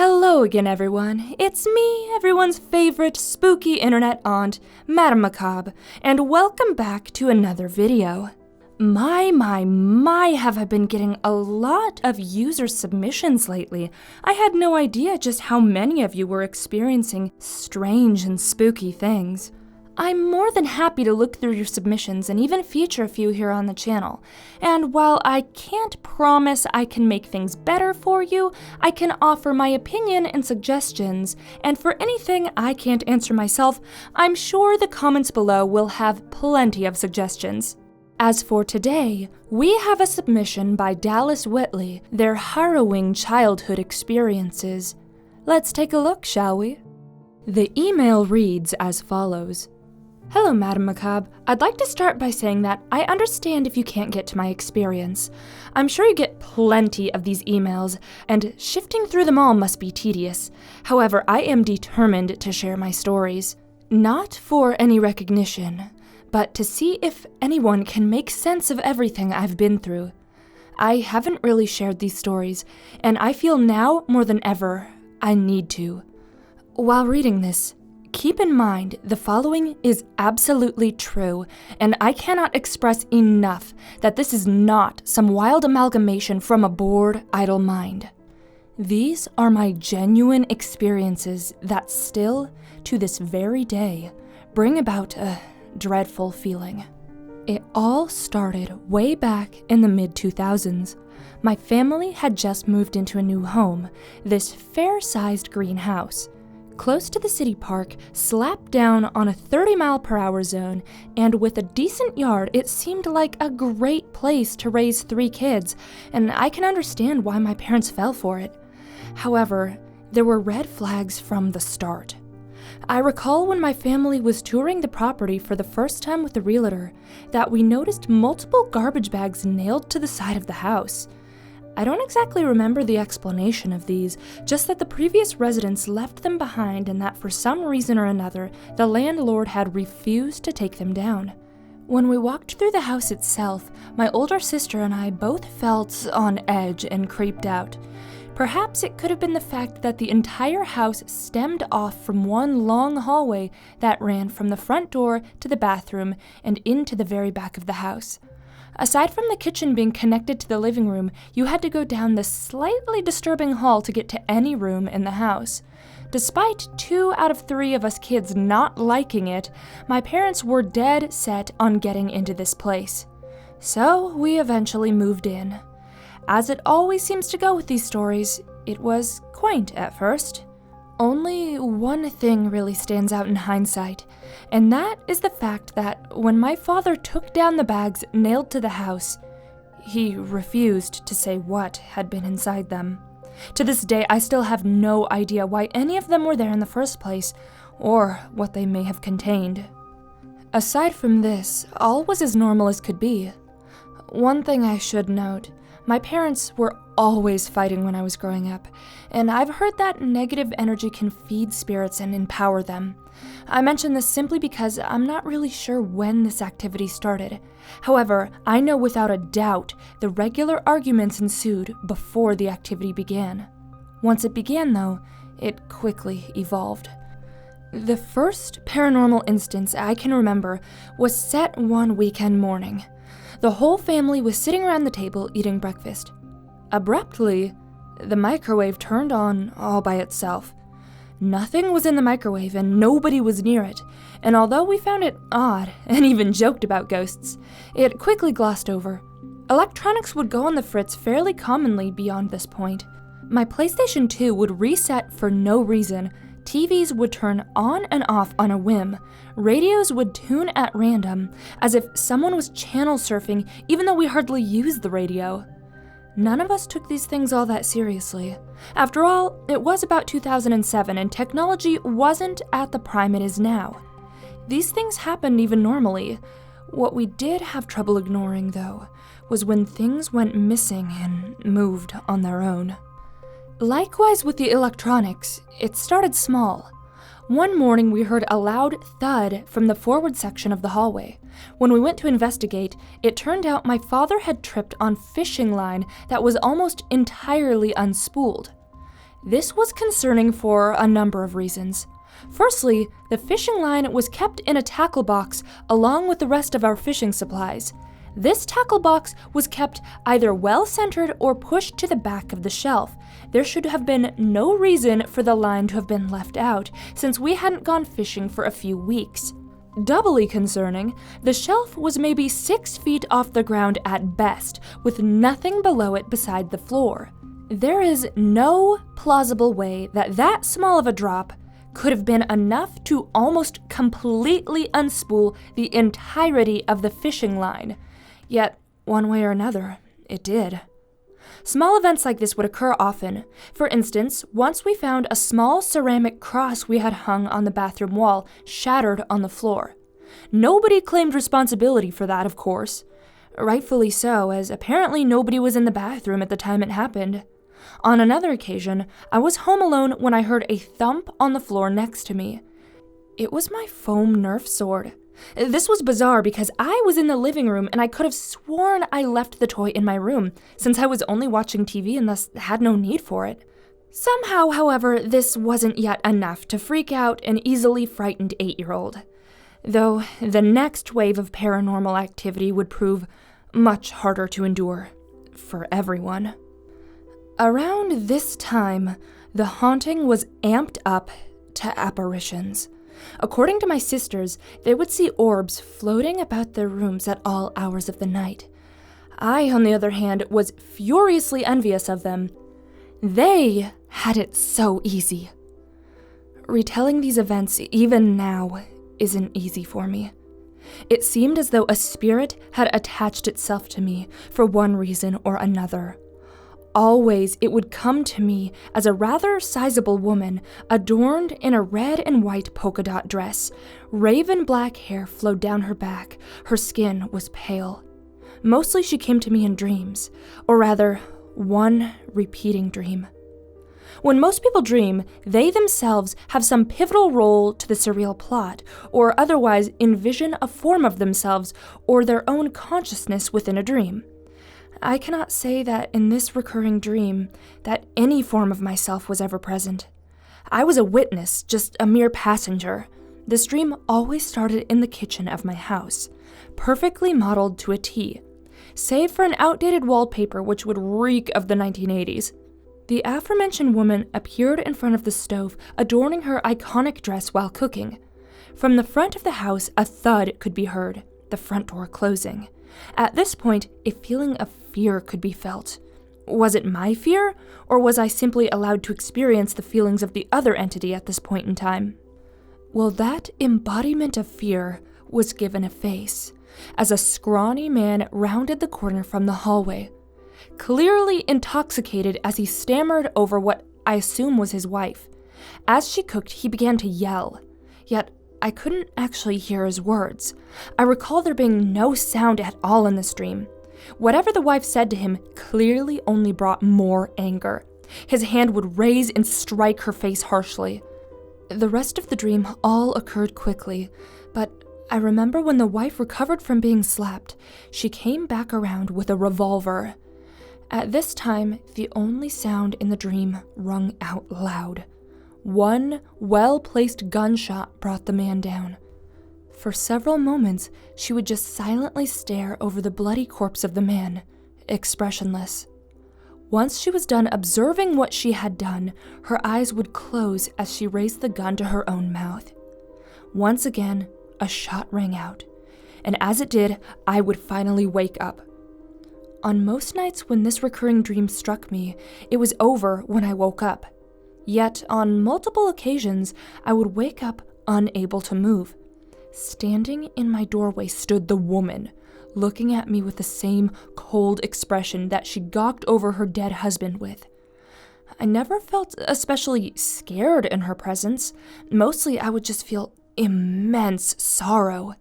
Hello again, everyone. It's me, everyone's favorite spooky internet aunt, MadameMacabre, and welcome back to another video. My, have I been getting a lot of user submissions lately. I had no idea just how many of you were experiencing strange and spooky things. I'm more than happy to look through your submissions and even feature a few here on the channel. And while I can't promise I can make things better for you, I can offer my opinion and suggestions, and for anything I can't answer myself, I'm sure the comments below will have plenty of suggestions. As for today, we have a submission by Dallas Whiteley, their harrowing childhood experiences. Let's take a look, shall we? The email reads as follows. Hello, MadameMacabre. I'd like to start by saying that I understand if you can't get to my experience. I'm sure you get plenty of these emails, and shifting through them all must be tedious. However, I am determined to share my stories. Not for any recognition, but to see if anyone can make sense of everything I've been through. I haven't really shared these stories, and I feel now more than ever I need to. While reading this, keep in mind the following is absolutely true, and I cannot express enough that this is not some wild amalgamation from a bored, idle mind. These are my genuine experiences that still, to this very day, bring about a dreadful feeling. It all started way back in the mid-2000s. My family had just moved into a new home, this fair-sized greenhouse, close to the city park, slapped down on a 30-mile-per-hour zone, and with a decent yard, it seemed like a great place to raise 3 kids, and I can understand why my parents fell for it. However, there were red flags from the start. I recall when my family was touring the property for the first time with the realtor, that we noticed multiple garbage bags nailed to the side of the house. I don't exactly remember the explanation of these, just that the previous residents left them behind and that for some reason or another, the landlord had refused to take them down. When we walked through the house itself, my older sister and I both felt on edge and creeped out. Perhaps it could have been the fact that the entire house stemmed off from one long hallway that ran from the front door to the bathroom and into the very back of the house. Aside from the kitchen being connected to the living room, you had to go down this slightly disturbing hall to get to any room in the house. Despite 2 out of 3 of us kids not liking it, my parents were dead set on getting into this place. So we eventually moved in. As it always seems to go with these stories, it was quaint at first. Only one thing really stands out in hindsight, and that is the fact that when my father took down the bags nailed to the house, he refused to say what had been inside them. To this day, I still have no idea why any of them were there in the first place, or what they may have contained. Aside from this, all was as normal as could be. One thing I should note, my parents were always fighting when I was growing up, and I've heard that negative energy can feed spirits and empower them. I mention this simply because I'm not really sure when this activity started. However, I know without a doubt the regular arguments ensued before the activity began. Once it began, though, it quickly evolved. The first paranormal instance I can remember was set one weekend morning. The whole family was sitting around the table eating breakfast. Abruptly, the microwave turned on all by itself. Nothing was in the microwave and nobody was near it, and although we found it odd and even joked about ghosts, it quickly glossed over. Electronics would go on the fritz fairly commonly beyond this point. My PlayStation 2 would reset for no reason, TVs would turn on and off on a whim, radios would tune at random, as if someone was channel surfing even though we hardly used the radio. None of us took these things all that seriously. After all, it was about 2007 and technology wasn't at the prime it is now. These things happened even normally. What we did have trouble ignoring, though, was when things went missing and moved on their own. Likewise with the electronics, it started small. One morning we heard a loud thud from the forward section of the hallway. When we went to investigate, it turned out my father had tripped on fishing line that was almost entirely unspooled. This was concerning for a number of reasons. Firstly, the fishing line was kept in a tackle box along with the rest of our fishing supplies. This tackle box was kept either well-centered or pushed to the back of the shelf. There should have been no reason for the line to have been left out, since we hadn't gone fishing for a few weeks. Doubly concerning, the shelf was maybe 6 feet off the ground at best, with nothing below it beside the floor. There is no plausible way that that small of a drop could have been enough to almost completely unspool the entirety of the fishing line. Yet, one way or another, it did. Small events like this would occur often. For instance, once we found a small ceramic cross we had hung on the bathroom wall shattered on the floor. Nobody claimed responsibility for that, of course. Rightfully so, as apparently nobody was in the bathroom at the time it happened. On another occasion, I was home alone when I heard a thump on the floor next to me. It was my foam Nerf sword. This was bizarre because I was in the living room and I could have sworn I left the toy in my room, since I was only watching TV and thus had no need for it. Somehow, however, this wasn't yet enough to freak out an easily frightened 8-year-old. Though the next wave of paranormal activity would prove much harder to endure for everyone. Around this time, the haunting was amped up to apparitions. According to my sisters, they would see orbs floating about their rooms at all hours of the night. I, on the other hand, was furiously envious of them. They had it so easy. Retelling these events, even now, isn't easy for me. It seemed as though a spirit had attached itself to me for one reason or another. Always it would come to me as a rather sizable woman, adorned in a red and white polka dot dress. Raven black hair flowed down her back. Her skin was pale. Mostly she came to me in dreams, or rather, one repeating dream. When most people dream, they themselves have some pivotal role to the surreal plot, or otherwise envision a form of themselves or their own consciousness within a dream. I cannot say that in this recurring dream that any form of myself was ever present. I was a witness, just a mere passenger. This dream always started in the kitchen of my house, perfectly modeled to a T, save for an outdated wallpaper which would reek of the 1980s. The aforementioned woman appeared in front of the stove, adorning her iconic dress while cooking. From the front of the house, a thud could be heard, the front door closing. At this point, a feeling of fear could be felt. Was it my fear, or was I simply allowed to experience the feelings of the other entity at this point in time? Well, that embodiment of fear was given a face, as a scrawny man rounded the corner from the hallway. Clearly intoxicated as he stammered over what I assume was his wife. As she cooked, he began to yell, yet I couldn't actually hear his words. I recall there being no sound at all in this dream. Whatever the wife said to him clearly only brought more anger. His hand would raise and strike her face harshly. The rest of the dream all occurred quickly, but I remember when the wife recovered from being slapped, she came back around with a revolver. At this time, the only sound in the dream rung out loud. One well-placed gunshot brought the man down. For several moments, she would just silently stare over the bloody corpse of the man, expressionless. Once she was done observing what she had done, her eyes would close as she raised the gun to her own mouth. Once again, a shot rang out, and as it did, I would finally wake up. On most nights when this recurring dream struck me, it was over when I woke up. Yet, on multiple occasions, I would wake up unable to move. Standing in my doorway stood the woman, looking at me with the same cold expression that she gawked over her dead husband with. I never felt especially scared in her presence. Mostly, I would just feel immense sorrow.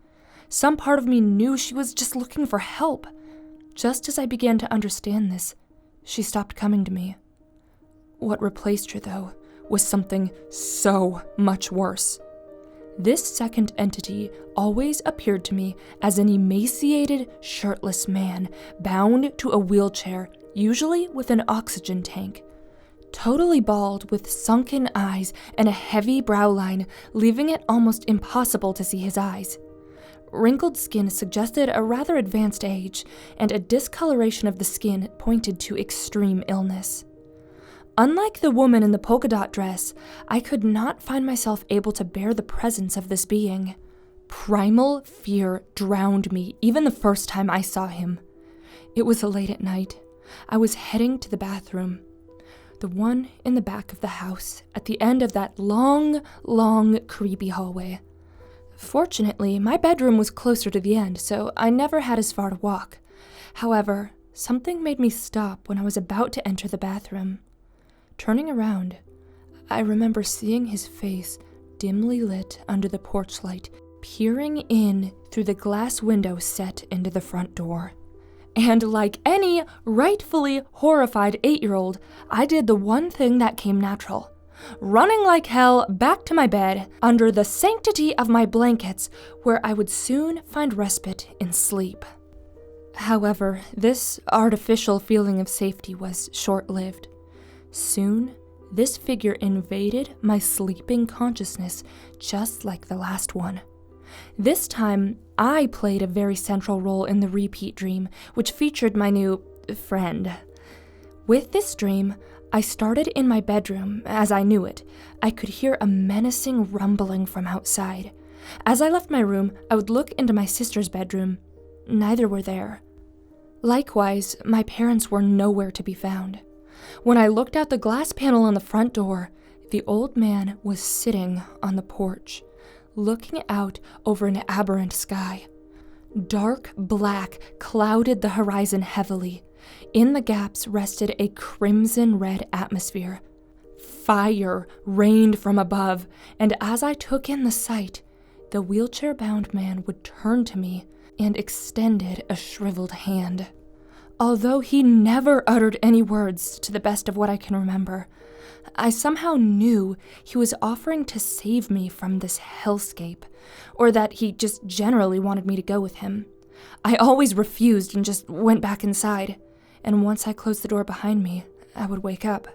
Some part of me knew she was just looking for help. Just as I began to understand this, she stopped coming to me. What replaced her, though, was something so much worse. This second entity always appeared to me as an emaciated, shirtless man, bound to a wheelchair, usually with an oxygen tank. totally bald with sunken eyes and a heavy brow line, leaving it almost impossible to see his eyes. Wrinkled skin suggested a rather advanced age, and a discoloration of the skin pointed to extreme illness. Unlike the woman in the polka dot dress, I could not find myself able to bear the presence of this being. Primal fear drowned me even the first time I saw him. It was late at night. I was heading to the bathroom, the one in the back of the house, at the end of that long, creepy hallway. Fortunately, my bedroom was closer to the end, so I never had as far to walk. However, something made me stop when I was about to enter the bathroom. Turning around, I remember seeing his face dimly lit under the porch light, peering in through the glass window set into the front door. And like any rightfully horrified 8-year-old, I did the one thing that came natural. Running like hell back to my bed, under the sanctity of my blankets, where I would soon find respite in sleep. However, this artificial feeling of safety was short-lived. Soon, this figure invaded my sleeping consciousness, just like the last one. This time, I played a very central role in the repeat dream, which featured my new friend. With this dream, I started in my bedroom. As I knew it, I could hear a menacing rumbling from outside. As I left my room, I would look into my sister's bedroom. Neither were there. Likewise, my parents were nowhere to be found. When I looked out the glass panel on the front door, the old man was sitting on the porch, looking out over an aberrant sky. Dark black clouded the horizon heavily. In the gaps rested a crimson-red atmosphere. Fire rained from above, and as I took in the sight, the wheelchair-bound man would turn to me and extended a shriveled hand. Although he never uttered any words, to the best of what I can remember, I somehow knew he was offering to save me from this hellscape, or that he just generally wanted me to go with him. I always refused and just went back inside, and once I closed the door behind me, I would wake up.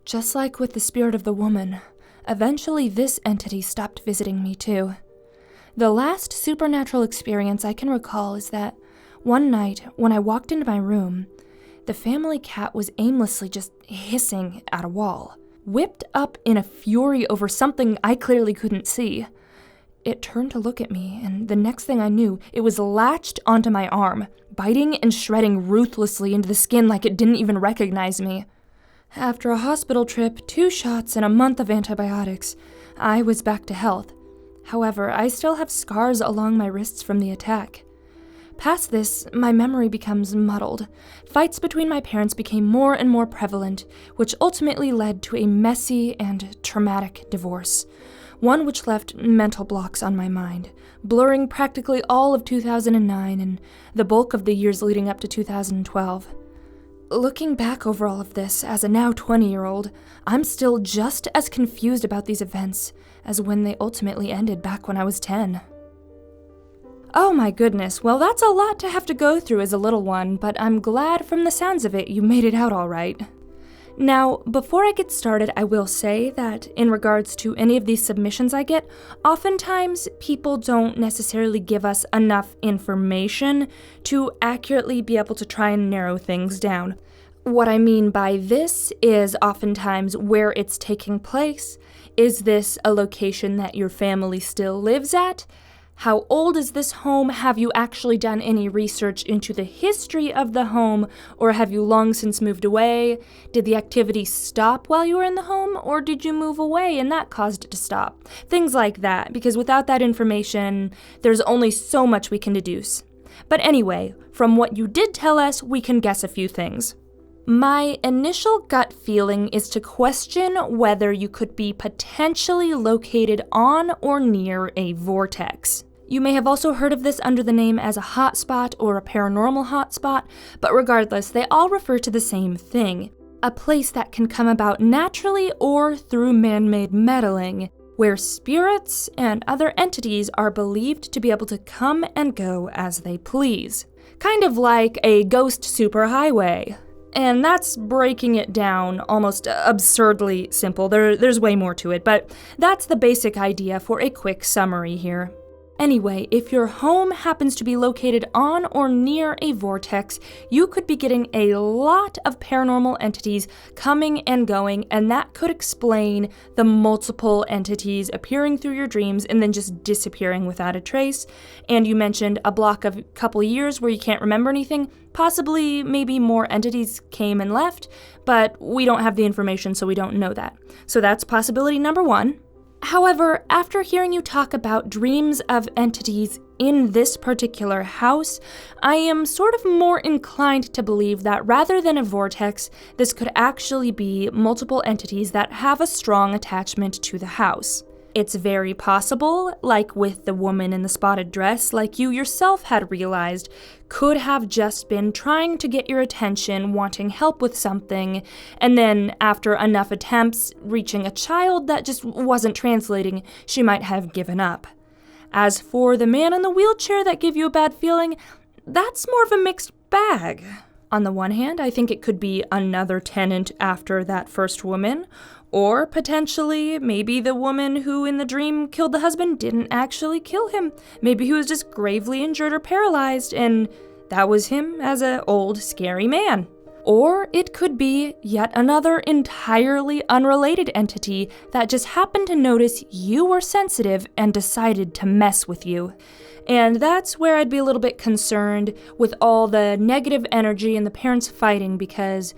Just like with the spirit of the woman, eventually this entity stopped visiting me too. The last supernatural experience I can recall is that one night when I walked into my room, the family cat was aimlessly just hissing at a wall, whipped up in a fury over something I clearly couldn't see. It turned to look at me, and the next thing I knew, it was latched onto my arm, biting and shredding ruthlessly into the skin like it didn't even recognize me. After a hospital trip, 2 shots, and a month of antibiotics, I was back to health. However, I still have scars along my wrists from the attack. Past this, my memory becomes muddled. Fights between my parents became more and more prevalent, which ultimately led to a messy and traumatic divorce. One which left mental blocks on my mind, blurring practically all of 2009 and the bulk of the years leading up to 2012. Looking back over all of this as a now 20-year-old, I'm still just as confused about these events as when they ultimately ended back when I was 10. Oh my goodness, well that's a lot to have to go through as a little one, but I'm glad from the sounds of it you made it out all right. Now, before I get started, I will say that in regards to any of these submissions I get, oftentimes people don't necessarily give us enough information to accurately be able to try and narrow things down. What I mean by this is oftentimes where it's taking place. Is this a location that your family still lives at? How old is this home? Have you actually done any research into the history of the home, or have you long since moved away? Did the activity stop while you were in the home, or did you move away and that caused it to stop? Things like that, because without that information, there's only so much we can deduce. But anyway, from what you did tell us, we can guess a few things. My initial gut feeling is to question whether you could be potentially located on or near a vortex. You may have also heard of this under the name as a hotspot or a paranormal hotspot, but regardless, they all refer to the same thing. A place that can come about naturally or through man-made meddling, where spirits and other entities are believed to be able to come and go as they please. Kind of like a ghost superhighway. And that's breaking it down almost absurdly simple. There's way more to it, but that's the basic idea for a quick summary here. Anyway, if your home happens to be located on or near a vortex, you could be getting a lot of paranormal entities coming and going, and that could explain the multiple entities appearing through your dreams and then just disappearing without a trace. And you mentioned a block of a couple of years where you can't remember anything. Possibly, maybe more entities came and left, but we don't have the information, so we don't know that. So that's possibility number one. However, after hearing you talk about dreams of entities in this particular house, I am sort of more inclined to believe that rather than a vortex, this could actually be multiple entities that have a strong attachment to the house. It's very possible, like with the woman in the spotted dress, like you yourself had realized, could have just been trying to get your attention, wanting help with something, and then after enough attempts, reaching a child that just wasn't translating, she might have given up. As for the man in the wheelchair that gave you a bad feeling, that's more of a mixed bag. On the one hand, I think it could be another tenant after that first woman, or potentially, maybe the woman who in the dream killed the husband didn't actually kill him. Maybe he was just gravely injured or paralyzed, and that was him as an old, scary man. Or it could be yet another entirely unrelated entity that just happened to notice you were sensitive and decided to mess with you. And that's where I'd be a little bit concerned with all the negative energy and the parents fighting, because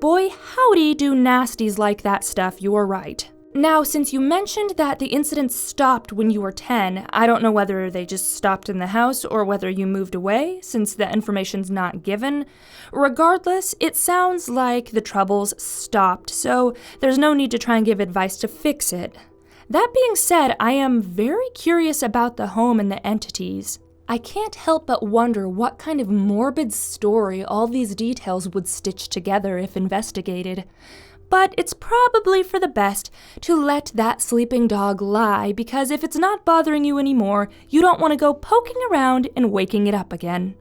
boy, howdy do nasties like that stuff, you are right. Now, since you mentioned that the incident stopped when you were 10, I don't know whether they just stopped in the house or whether you moved away, since the information's not given. Regardless, it sounds like the troubles stopped, so there's no need to try and give advice to fix it. That being said, I am very curious about the home and the entities. I can't help but wonder what kind of morbid story all these details would stitch together if investigated. But it's probably for the best to let that sleeping dog lie, because if it's not bothering you anymore, you don't want to go poking around and waking it up again.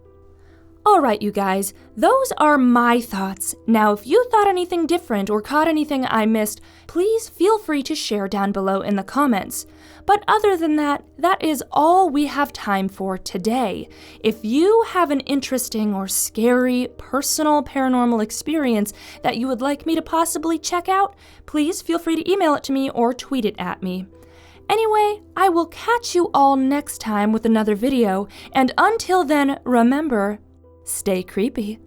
Alright, you guys, those are my thoughts. Now, if you thought anything different or caught anything I missed, please feel free to share down below in the comments. But other than that, that is all we have time for today. If you have an interesting or scary personal paranormal experience that you would like me to possibly check out, please feel free to email it to me or tweet it at me. Anyway, I will catch you all next time with another video, and until then, remember, stay creepy.